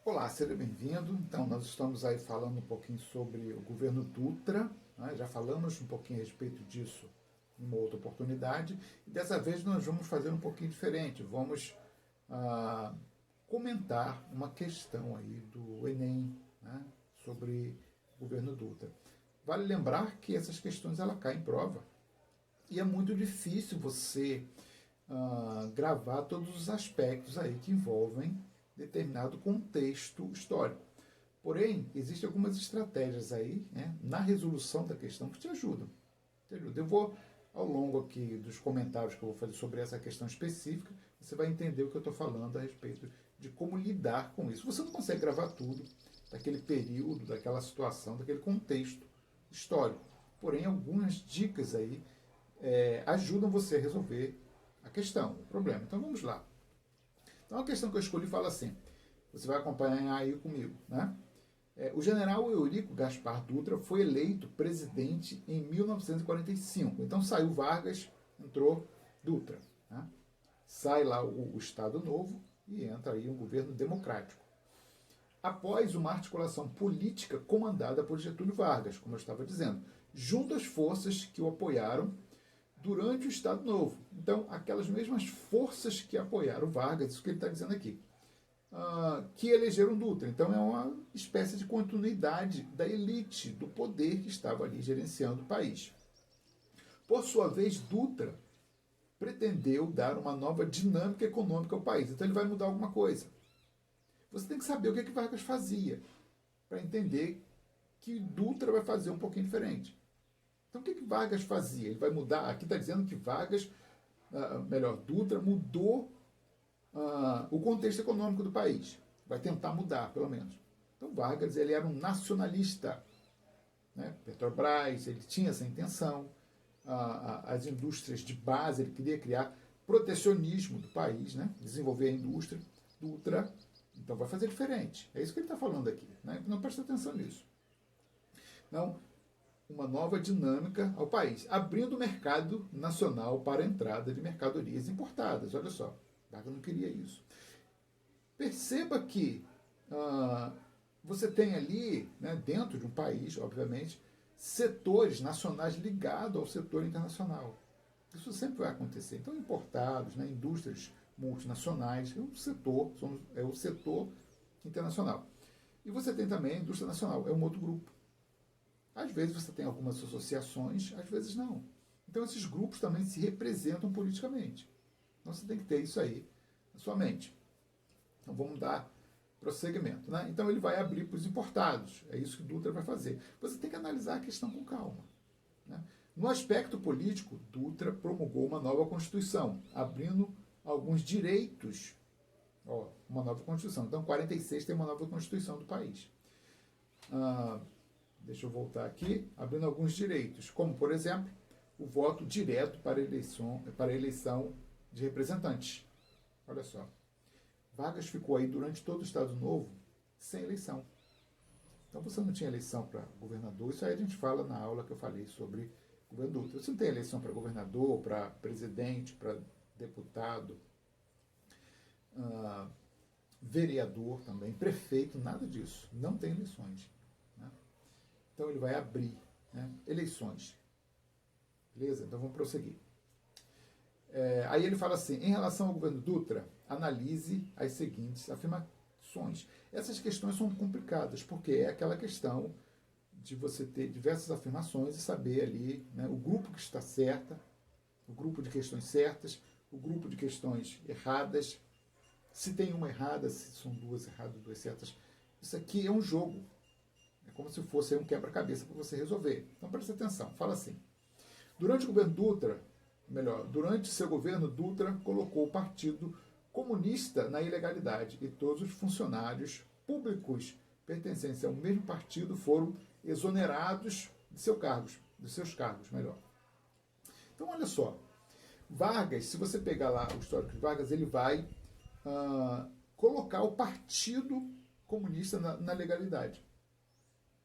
Olá, seja bem-vindo. Então, nós estamos aí falando um pouquinho sobre o governo Dutra, né? Já falamos um pouquinho a respeito disso em uma outra oportunidade, e dessa vez nós vamos fazer um pouquinho diferente. Vamos ah, comentar uma questão aí do Enem, né? Sobre o governo Dutra. Vale lembrar que essas questões ela caem em prova, e é muito difícil você gravar todos os aspectos aí que envolvem determinado contexto histórico. Porém, existem algumas estratégias aí, né, na resolução da questão que te ajudam. Eu vou, ao longo aqui dos comentários que eu vou fazer sobre essa questão específica, você vai entender o que eu estou falando a respeito de como lidar com isso. Você não consegue gravar tudo daquele período, daquela situação, daquele contexto histórico. Porém, algumas dicas aí ajudam você a resolver a questão, o problema. Então vamos lá. Então a questão que eu escolhi fala assim, você vai acompanhar aí comigo, né? O general Eurico Gaspar Dutra foi eleito presidente em 1945. Então saiu Vargas, entrou Dutra, né? Sai lá o Estado Novo e entra aí um governo democrático. Após uma articulação política comandada por Getúlio Vargas, como eu estava dizendo, junto às forças que o apoiaram durante o Estado Novo. Então, aquelas mesmas forças que apoiaram Vargas, isso que ele está dizendo aqui, que elegeram Dutra. Então, é uma espécie de continuidade da elite, do poder que estava ali gerenciando o país. Por sua vez, Dutra pretendeu dar uma nova dinâmica econômica ao país. Então, ele vai mudar alguma coisa. Você tem que saber o que Vargas fazia, para entender que Dutra vai fazer um pouquinho diferente. Então, o que Vargas fazia? Ele vai mudar. Aqui está dizendo que Vargas, Dutra, mudou o contexto econômico do país. Vai tentar mudar, pelo menos. Então, Vargas ele era um nacionalista. Né? Petrobras, ele tinha essa intenção. As indústrias de base, ele queria criar protecionismo do país, né? Desenvolver a indústria. Dutra, então, vai fazer diferente. É isso que ele está falando aqui. Né? Não presta atenção nisso. Não. Uma nova dinâmica ao país, abrindo o mercado nacional para a entrada de mercadorias importadas. Olha só, Vargas não queria isso. Perceba que você tem ali, né, dentro de um país, obviamente, setores nacionais ligados ao setor internacional. Isso sempre vai acontecer. Então, importados, né, indústrias multinacionais, é o setor internacional. E você tem também a indústria nacional, é um outro grupo. Às vezes você tem algumas associações, às vezes não. Então esses grupos também se representam politicamente. Então você tem que ter isso aí na sua mente. Então vamos dar prosseguimento. Né? Então ele vai abrir para os importados. É isso que Dutra vai fazer. Você tem que analisar a questão com calma. Né? No aspecto político, Dutra promulgou uma nova Constituição, abrindo alguns direitos. Uma nova Constituição. Então 46 tem uma nova Constituição do país. Deixa eu voltar aqui, abrindo alguns direitos, como, por exemplo, o voto direto para a eleição de representantes. Olha só. Vargas ficou aí durante todo o Estado Novo sem eleição. Então você não tinha eleição para governador, isso aí a gente fala na aula que eu falei sobre governo Dutra. Você não tem eleição para governador, para presidente, para deputado, vereador também, prefeito, nada disso. Não tem eleições. Né? Então ele vai abrir, né, eleições. Beleza? Então vamos prosseguir. Aí ele fala assim, em relação ao governo Dutra, analise as seguintes afirmações. Essas questões são complicadas, porque é aquela questão de você ter diversas afirmações e saber ali, né, o grupo que está certa, o grupo de questões certas, o grupo de questões erradas, se tem uma errada, se são duas erradas, duas certas. Isso aqui é um jogo. É como se fosse um quebra-cabeça para você resolver. Então preste atenção, fala assim. Durante o governo Dutra, durante seu governo, Dutra colocou o Partido Comunista na ilegalidade e todos os funcionários públicos pertencentes ao mesmo partido foram exonerados de seus cargos. Então olha só, Vargas, se você pegar lá o histórico de Vargas, ele vai colocar o Partido Comunista na legalidade.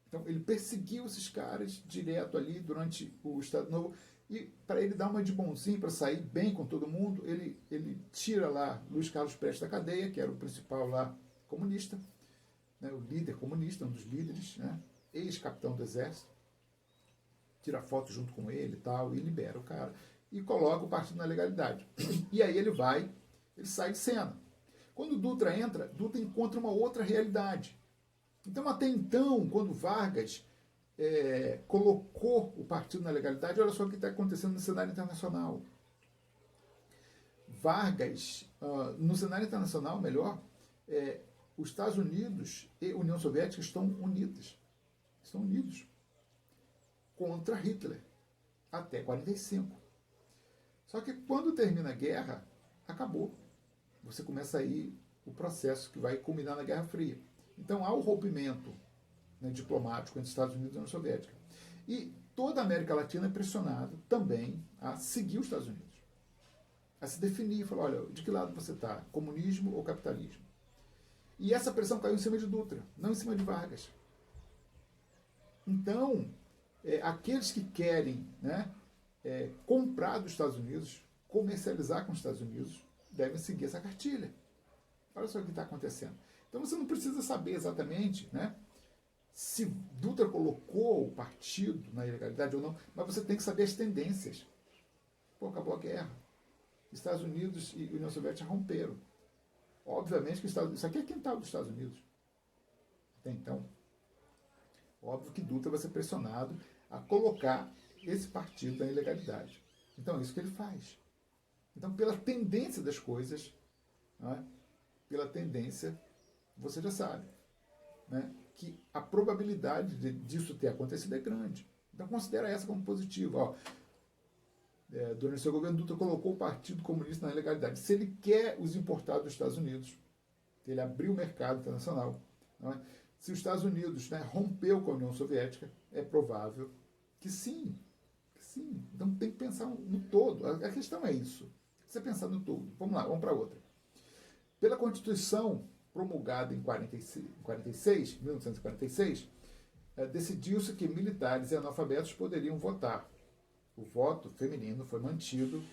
Então ele perseguiu esses caras direto ali durante o Estado Novo e para ele dar uma de bonzinho, para sair bem com todo mundo, ele tira lá Luiz Carlos Prestes da cadeia, que era o principal lá comunista, né, o líder comunista, um dos líderes, né, ex-capitão do exército, tira foto junto com ele e tal, e libera o cara. E coloca o partido na legalidade. E aí ele sai de cena. Quando o Dutra entra, Dutra encontra uma outra realidade. Então, até então, quando Vargas colocou o partido na legalidade, olha só o que está acontecendo no cenário internacional. Vargas, no cenário internacional, melhor, os Estados Unidos e a União Soviética estão unidos contra Hitler, até 45. Só que quando termina a guerra, acabou. Você começa aí o processo que vai culminar na Guerra Fria. Então há o rompimento, né, diplomático entre Estados Unidos e União Soviética. E toda a América Latina é pressionada também a seguir os Estados Unidos. A se definir, falar, olha, de que lado você está? Comunismo ou capitalismo? E essa pressão caiu em cima de Dutra, não em cima de Vargas. Então, aqueles que querem, né, comprar dos Estados Unidos, comercializar com os Estados Unidos, devem seguir essa cartilha. Olha só o que está acontecendo. Então você não precisa saber exatamente, né, se Dutra colocou o partido na ilegalidade ou não, mas você tem que saber as tendências. Pô, acabou a guerra. Estados Unidos e União Soviética romperam. Obviamente que isso aqui é quintal dos Estados Unidos. Até então, óbvio que Dutra vai ser pressionado a colocar esse partido na ilegalidade. Então é isso que ele faz. Então, pela tendência das coisas, né, pela tendência, você já sabe, né, que a probabilidade disso ter acontecido é grande. Então considera essa como positiva. Ó, durante o seu governo, Dutra colocou o Partido Comunista na ilegalidade. Se ele quer os importados dos Estados Unidos, ele abriu o mercado internacional. Não é? Se os Estados Unidos, né, rompeu com a União Soviética, é provável que sim. Que sim. Então tem que pensar no todo. A questão é isso. Você pensar no todo. Vamos lá, vamos para outra. Pela Constituição promulgada em 1946, decidiu-se que militares e analfabetos poderiam votar. O voto feminino foi mantido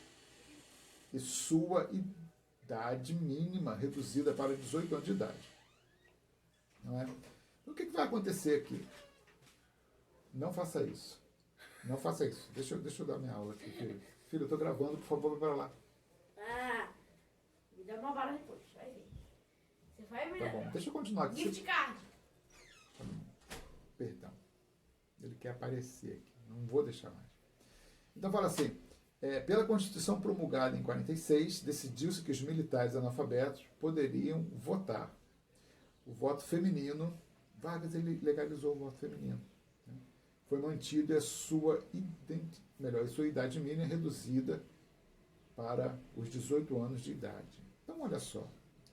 e sua idade mínima reduzida para 18 anos de idade. Não é? O que vai acontecer aqui? Não faça isso. Não faça isso. Deixa eu dar minha aula aqui, filho. Filho, eu estou gravando, por favor, vai para lá. Me dá uma bala depois, vai ver. Você vai me Tá bom, deixa eu continuar aqui. Gift card. Perdão. Ele quer aparecer aqui. Não vou deixar mais. Então fala assim, pela Constituição promulgada em 46, decidiu-se que os militares analfabetos poderiam votar. O voto feminino, Vargas ele legalizou o voto feminino. Né? Foi mantido e a sua idade mínima reduzida para os 18 anos de idade. Então olha só,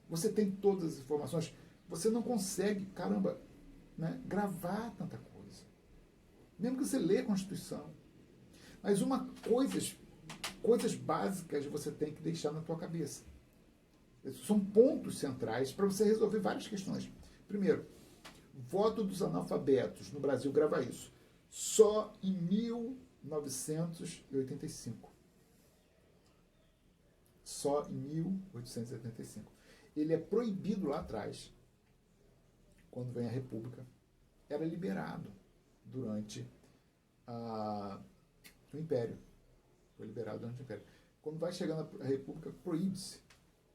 você tem todas as informações, você não consegue, caramba, né, gravar tanta coisa. Mesmo que você lê a Constituição. Mas coisas básicas você tem que deixar na tua cabeça. Esses são pontos centrais para você resolver várias questões. Primeiro, voto dos analfabetos. No Brasil, grava isso. Só em 1985. Só em 1885. Ele é proibido lá atrás, quando vem a República. Era liberado durante o Império. Foi liberado durante o Império. Quando vai chegando a República, proíbe-se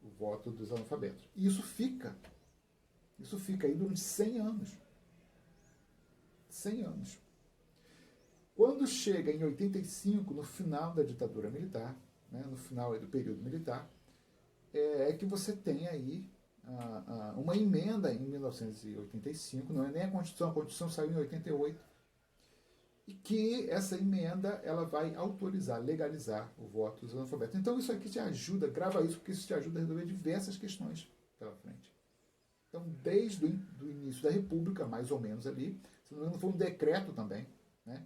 o voto dos analfabetos. E isso fica aí durante 100 anos. 100 anos. Quando chega em 85, no final da ditadura militar, né, no final do período militar, é que você tem aí uma emenda em 1985, não é nem a Constituição saiu em 88, e que essa emenda ela vai autorizar, legalizar o voto dos analfabetos. Então isso aqui te ajuda, grava isso, porque isso te ajuda a resolver diversas questões pela frente. Então, desde o início da República, mais ou menos ali, se não me engano, foi um decreto também, né?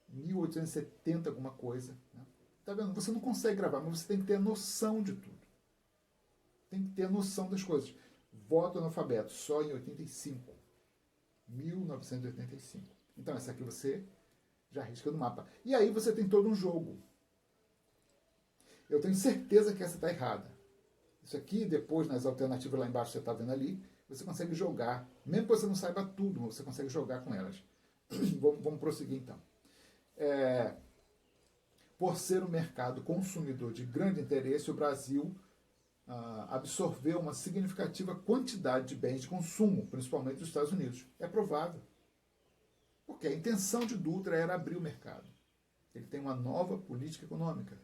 1870 alguma coisa. Né? Tá vendo? Você não consegue gravar, mas você tem que ter a noção de tudo. Tem que ter a noção das coisas. Voto analfabeto, só em 85. 1985. Então, essa aqui você já risca no mapa. E aí você tem todo um jogo. Eu tenho certeza que essa está errada. Isso aqui, depois, nas alternativas lá embaixo, você está vendo ali, você consegue jogar. Mesmo que você não saiba tudo, você consegue jogar com elas. Vamos prosseguir, então. Por ser um mercado consumidor de grande interesse, o Brasil absorveu uma significativa quantidade de bens de consumo, principalmente dos Estados Unidos. É provável. Porque a intenção de Dutra era abrir o mercado. Ele tem uma nova política econômica.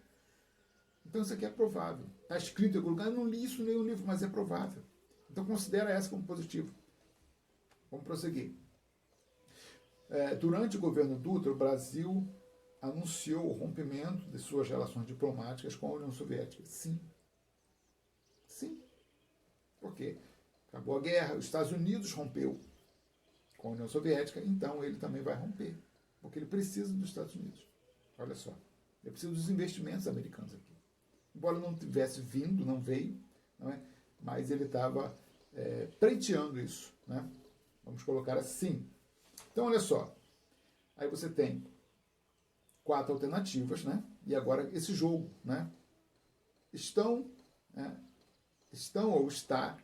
Então isso aqui é provável. Está escrito em algum lugar, eu não li isso em nenhum livro, mas é provável. Então considera essa como positivo. Vamos prosseguir. Durante o governo Dutra, o Brasil anunciou o rompimento de suas relações diplomáticas com a União Soviética. Sim. Sim. Por quê? Acabou a guerra, os Estados Unidos rompeu com a União Soviética, então ele também vai romper. Porque ele precisa dos Estados Unidos. Olha só. Ele precisa dos investimentos americanos aqui. Embora não tivesse vindo, não veio, não é? Mas ele estava pleiteando isso. Né? Vamos colocar assim. Então, olha só. Aí você tem 4 alternativas, né? E agora esse jogo, né? Estão ou está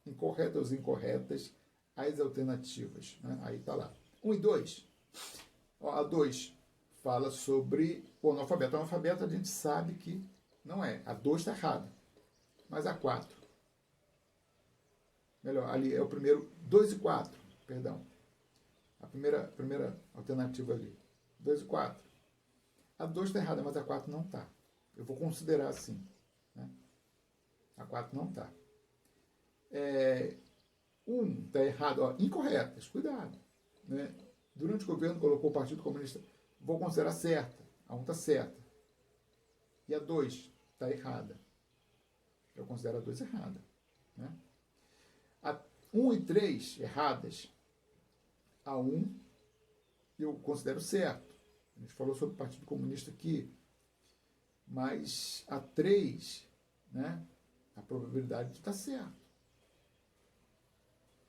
incorretas ou incorretas as alternativas. Né? Aí está lá. 1 e 2. A 2 fala sobre o analfabeto. O analfabeto a gente sabe que não é. A 2 está errada. Mas a 4. Melhor, ali é o primeiro. 2 e 4. Perdão. A primeira alternativa ali. 2 e 4. A 2 está errada, mas a 4 não está. Eu vou considerar assim. Né? A 4 não está. 1 está errado. Ó, incorretas, cuidado. Né? Durante o governo colocou o Partido Comunista. Vou considerar certa. A 1 está certa. E a 2 está errada. Eu considero a 2 errada. Né? A 1 e 3 erradas. A 1 eu considero certo. A gente falou sobre o Partido Comunista aqui. Mas a 3, né, a probabilidade de estar certo.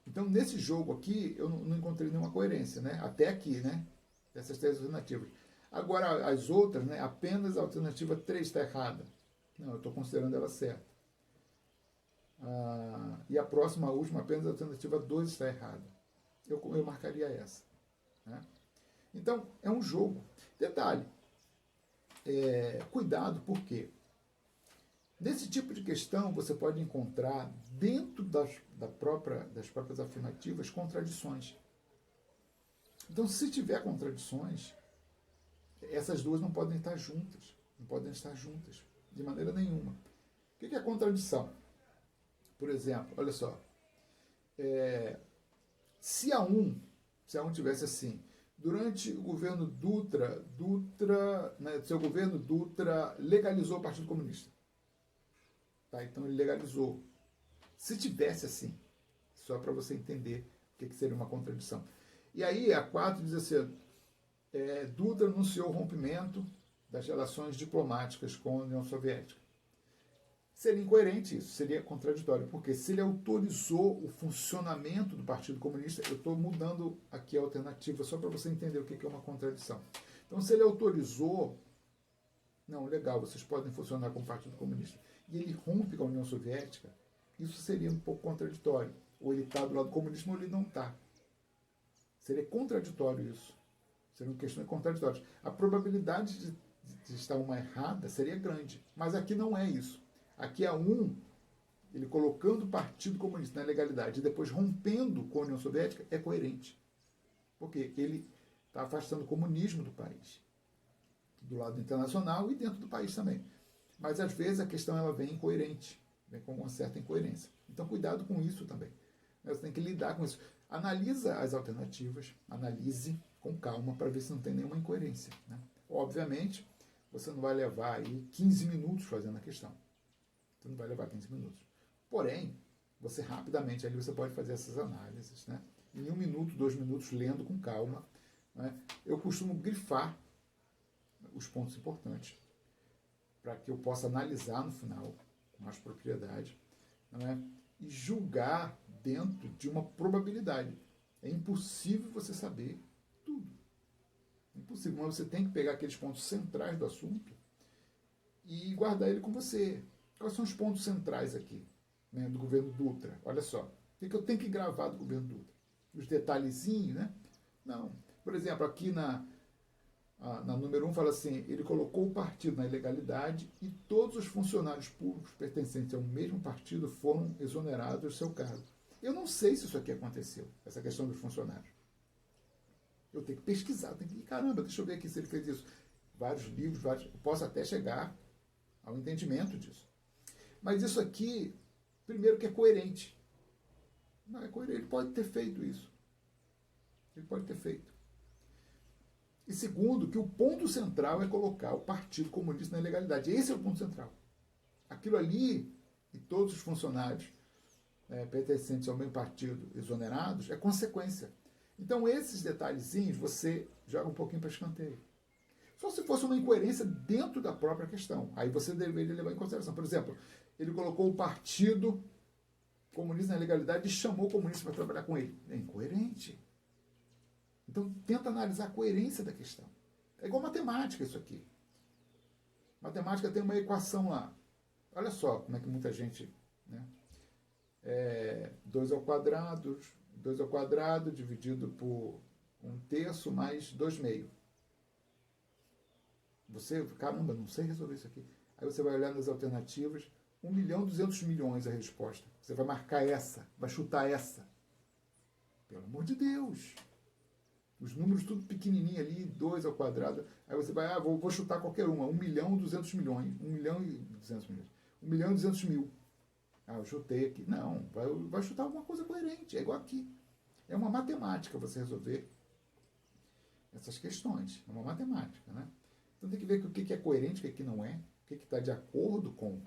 Então, nesse jogo aqui, eu não encontrei nenhuma coerência. Né? Até aqui, né? Dessas 3 alternativas. Agora, as outras, né, apenas a alternativa 3 está errada. Não, eu estou considerando ela certa. E a próxima, a última, apenas a alternativa 2 está errada. Eu marcaria essa. Né? Então, é um jogo. Detalhe, cuidado, por quê? Nesse tipo de questão, você pode encontrar, dentro das próprias afirmativas, contradições. Então, se tiver contradições, essas duas não podem estar juntas. Não podem estar juntas, de maneira nenhuma. O que é contradição? Por exemplo, olha só. Se a 1 tivesse assim, durante o governo Dutra, né, seu governo Dutra legalizou o Partido Comunista. Tá? Então ele legalizou. Se tivesse assim, só para você entender o que seria uma contradição. E aí a 4 diz assim, Dutra anunciou o rompimento das relações diplomáticas com a União Soviética. Seria incoerente isso, seria contraditório, porque se ele autorizou o funcionamento do Partido Comunista, eu estou mudando aqui a alternativa só para você entender o que é uma contradição. Então, se ele autorizou, não, legal, vocês podem funcionar com o Partido Comunista, e ele rompe com a União Soviética, isso seria um pouco contraditório. Ou ele está do lado comunista ou ele não está. Seria contraditório isso. Seriam questões contraditórias. A probabilidade de estar uma errada seria grande, mas aqui não é isso. Aqui a 1, ele colocando o Partido Comunista na legalidade e depois rompendo com a União Soviética, é coerente. Porque ele está afastando o comunismo do país. Do lado internacional e dentro do país também. Mas às vezes a questão ela vem incoerente, vem com uma certa incoerência. Então cuidado com isso também. Você tem que lidar com isso. Analisa as alternativas, analise com calma para ver se não tem nenhuma incoerência. Né? Obviamente, você não vai levar aí 15 minutos fazendo a questão. Você não vai levar 15 minutos. Porém, você rapidamente ali você pode fazer essas análises, né? Em 1 minuto, 2 minutos, lendo com calma. Né? Eu costumo grifar os pontos importantes para que eu possa analisar no final com mais propriedade, né? E julgar dentro de uma probabilidade. É impossível você saber tudo. É impossível, mas você tem que pegar aqueles pontos centrais do assunto e guardar ele com você. Quais são os pontos centrais aqui, né, do governo Dutra? Olha só, o que eu tenho que gravar do governo Dutra? Os detalhezinhos, né? Não. Por exemplo, aqui na número 1 fala assim, ele colocou o partido na ilegalidade e todos os funcionários públicos pertencentes ao mesmo partido foram exonerados do seu cargo. Eu não sei se isso aqui aconteceu, essa questão dos funcionários. Eu tenho que pesquisar, tenho que caramba, deixa eu ver aqui se ele fez isso. Vários livros, eu posso até chegar ao entendimento disso. Mas isso aqui, primeiro que é coerente. Não é coerente, ele pode ter feito isso. Ele pode ter feito. E segundo, que o ponto central é colocar o Partido Comunista na ilegalidade. Esse é o ponto central. Aquilo ali, e todos os funcionários pertencentes ao mesmo partido exonerados, é consequência. Então, esses detalhezinhos você joga um pouquinho para escanteio. Só se fosse uma incoerência dentro da própria questão. Aí você deveria levar em consideração. Por exemplo, ele colocou o Partido Comunista na ilegalidade e chamou o comunista para trabalhar com ele. É incoerente. Então, tenta analisar a coerência da questão. É igual matemática isso aqui. Matemática tem uma equação lá. Olha só como é que muita gente... Né? 2 ao quadrado dividido por 1/3 mais 2 meio. Você, caramba, não sei resolver isso aqui. Aí você vai olhar nas alternativas, 1.200.000.000 a resposta. Você vai marcar essa, vai chutar essa. Pelo amor de Deus. Os números tudo pequenininho ali, 2 ao quadrado. Aí você vai, vou chutar qualquer uma. 1.200.000.000. 1.200.000. Eu chutei aqui. Não, vai chutar alguma coisa coerente. É igual aqui. É uma matemática você resolver essas questões. É uma matemática, né? Então tem que ver o que é coerente, o que não é. O que está de acordo com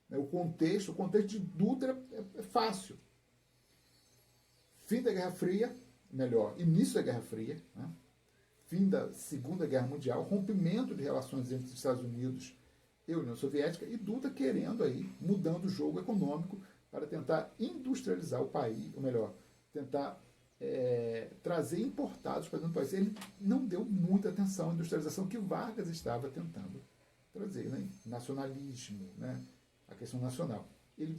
o contexto. O contexto de Dutra é fácil. Fim da Guerra Fria, melhor, início da Guerra Fria, né? Fim da Segunda Guerra Mundial, rompimento de relações entre os Estados Unidos e a União Soviética, e Dutra querendo aí, mudando o jogo econômico para tentar industrializar o país, ou melhor, tentar trazer importados para dentro do país. Ele não deu muita atenção à industrialização que Vargas estava tentando trazer, né? Nacionalismo, né? A questão nacional. Ele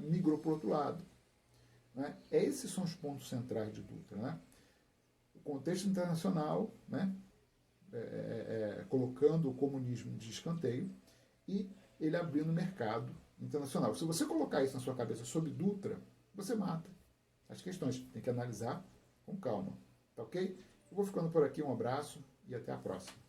migrou para o outro lado. Né? Esses são os pontos centrais de Dutra. Né? O contexto internacional, né? Colocando o comunismo de escanteio, e ele abrindo o mercado internacional. Se você colocar isso na sua cabeça sobre Dutra, você mata as questões. Tem que analisar com calma. Tá ok? Eu vou ficando por aqui. Um abraço e até a próxima.